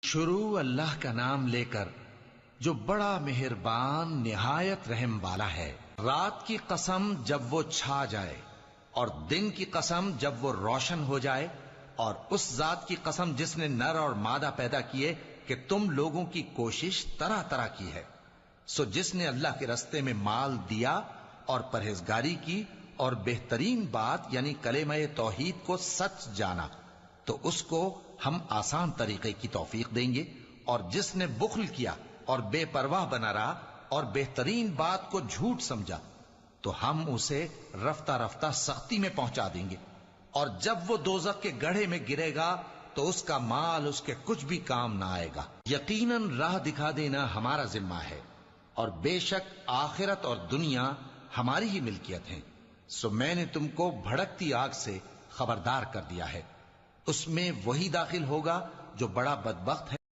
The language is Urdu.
شروع اللہ کا نام لے کر جو بڑا مہربان نہایت رحم والا ہے۔ رات کی قسم جب وہ چھا جائے، اور دن کی قسم جب وہ روشن ہو جائے، اور اس ذات کی قسم جس نے نر اور مادہ پیدا کیے کہ تم لوگوں کی کوشش طرح طرح کی ہے۔ سو جس نے اللہ کے رستے میں مال دیا اور پرہیزگاری کی اور بہترین بات یعنی کلمہ توحید کو سچ جانا، تو اس کو ہم آسان طریقے کی توفیق دیں گے، اور جس نے بخل کیا اور بے پرواہ بنا رہا اور بہترین بات کو جھوٹ سمجھا، تو ہم اسے رفتہ رفتہ سختی میں پہنچا دیں گے، اور جب وہ دوزخ کے گڑھے میں گرے گا تو اس کا مال اس کے کچھ بھی کام نہ آئے گا۔ یقیناً راہ دکھا دینا ہمارا ذمہ ہے، اور بے شک آخرت اور دنیا ہماری ہی ملکیت ہیں۔ سو میں نے تم کو بھڑکتی آگ سے خبردار کر دیا ہے، اس میں وہی داخل ہوگا جو بڑا بدبخت ہے۔